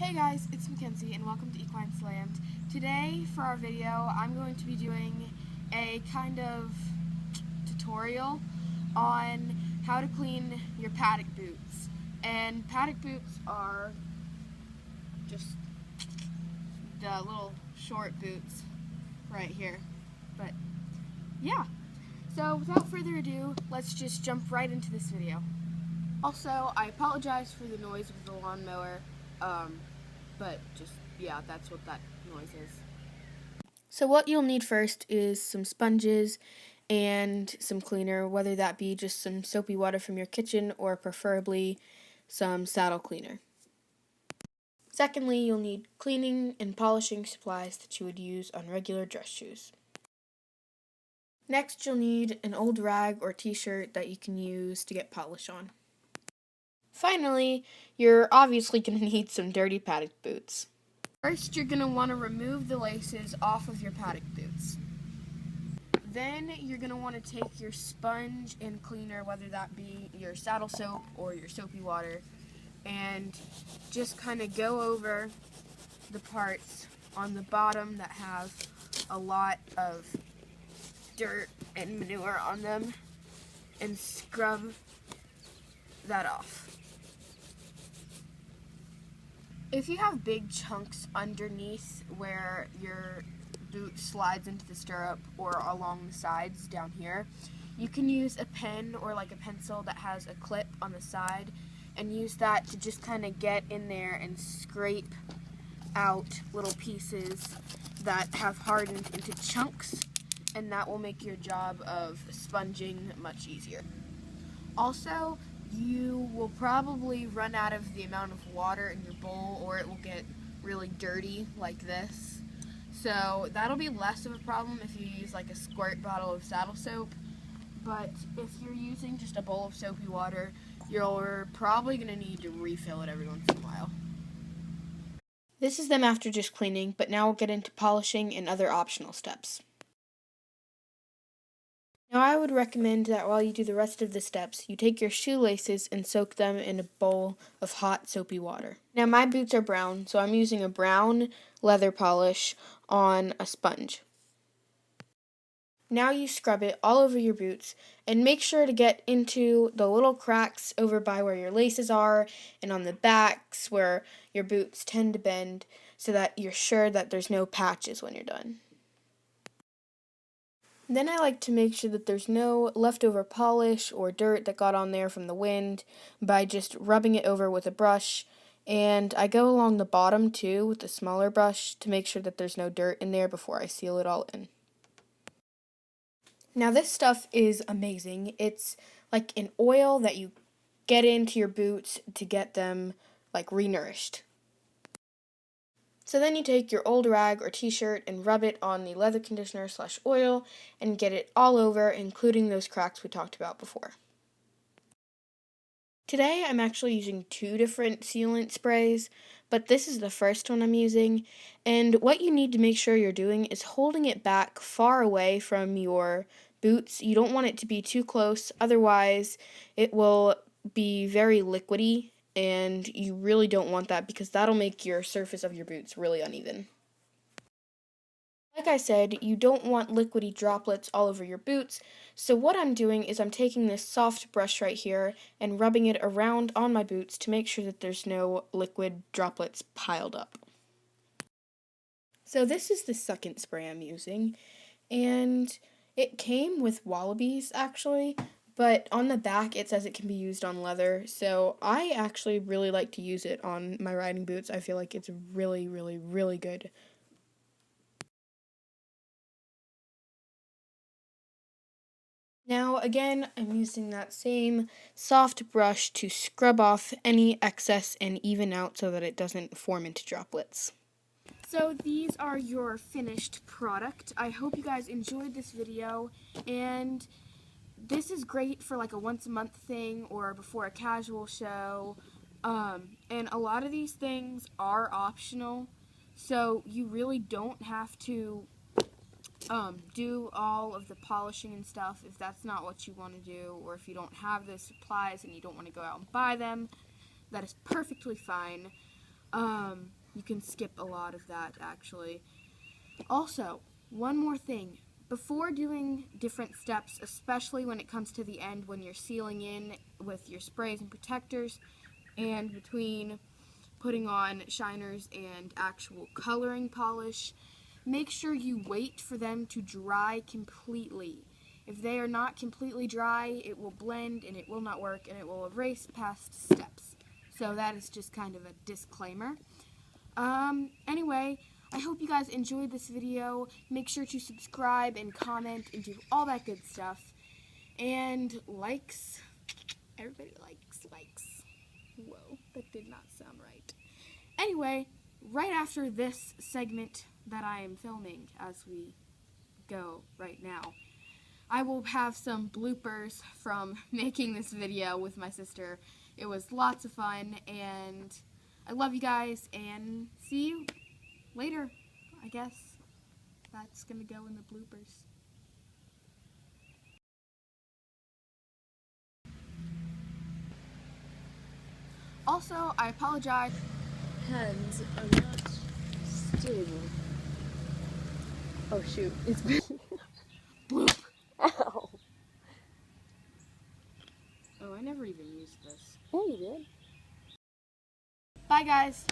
Hey guys, it's Makenzie and welcome to Equine Slammed. Today for our video I'm going to be doing a kind of tutorial on how to clean your paddock boots. And paddock boots are just the little short boots right here. But yeah, so without further ado, let's just jump right into this video. Also, I apologize for the noise of the lawnmower. But yeah, that's what that noise is. So what you'll need first is some sponges and some cleaner, whether that be just some soapy water from your kitchen or preferably some saddle cleaner. Secondly, you'll need cleaning and polishing supplies that you would use on regular dress shoes. Next, you'll need an old rag or t-shirt that you can use to get polish on. Finally, you're obviously going to need some dirty paddock boots. First, you're going to want to remove the laces off of your paddock boots. Then, you're going to want to take your sponge and cleaner, whether that be your saddle soap or your soapy water, and just kind of go over the parts on the bottom that have a lot of dirt and manure on them and scrub that off. If you have big chunks underneath where your boot slides into the stirrup or along the sides down here, you can use a pen or like a pencil that has a clip on the side and use that to just kind of get in there and scrape out little pieces that have hardened into chunks, and that will make your job of sponging much easier. Also, you will probably run out of the amount of water in your bowl, or it will get really dirty like this. So that'll be less of a problem if you use like a squirt bottle of saddle soap. But if you're using just a bowl of soapy water, you're probably going to need to refill it every once in a while. This is them after just cleaning, but now we'll get into polishing and other optional steps. Now I would recommend that while you do the rest of the steps, you take your shoelaces and soak them in a bowl of hot soapy water. Now my boots are brown, so I'm using a brown leather polish on a sponge. Now you scrub it all over your boots and make sure to get into the little cracks over by where your laces are and on the backs where your boots tend to bend so that you're sure that there's no patches when you're done. Then I like to make sure that there's no leftover polish or dirt that got on there from the wind by just rubbing it over with a brush. And I go along the bottom too with a smaller brush to make sure that there's no dirt in there before I seal it all in. Now this stuff is amazing. It's like an oil that you get into your boots to get them like renourished. So then you take your old rag or t-shirt and rub it on the leather conditioner / oil and get it all over, including those cracks we talked about before. Today I'm actually using 2 different sealant sprays, but this is the first one I'm using, and what you need to make sure you're doing is holding it back far away from your boots. You don't want it to be too close, otherwise it will be very liquidy, and you really don't want that because that'll make your surface of your boots really uneven. Like I said, you don't want liquidy droplets all over your boots, so what I'm doing is I'm taking this soft brush right here and rubbing it around on my boots to make sure that there's no liquid droplets piled up. So this is the second spray I'm using, and it came with wallabies actually, but on the back it says it can be used on leather, so I actually really like to use it on my riding boots. I feel like it's really, really, really good. Now again, I'm using that same soft brush to scrub off any excess and even out so that it doesn't form into droplets. So these are your finished product. I hope you guys enjoyed this video, and this is great for like a once a month thing or before a casual show, and a lot of these things are optional, so you really don't have to do all of the polishing and stuff if that's not what you want to do, or if you don't have the supplies and you don't want to go out and buy them. That is perfectly fine. You can skip a lot of that, actually. Also, one more thing. Before doing different steps, especially when it comes to the end when you're sealing in with your sprays and protectors, and between putting on shiners and actual coloring polish, make sure you wait for them to dry completely. If they are not completely dry, it will blend and it will not work and it will erase past steps. So that is just kind of a disclaimer. Anyway, I hope you guys enjoyed this video. Make sure to subscribe and comment and do all that good stuff. And likes. Everybody likes. Whoa, that did not sound right. Anyway, right after this segment that I am filming as we go right now, I will have some bloopers from making this video with my sister. It was lots of fun, and I love you guys, and see you later, I guess. That's gonna go in the bloopers. Also, I apologize. Hands are not stable. Oh shoot, it's been Bloop. Ow. Oh, I never even used this. Yeah, you did. Bye, guys.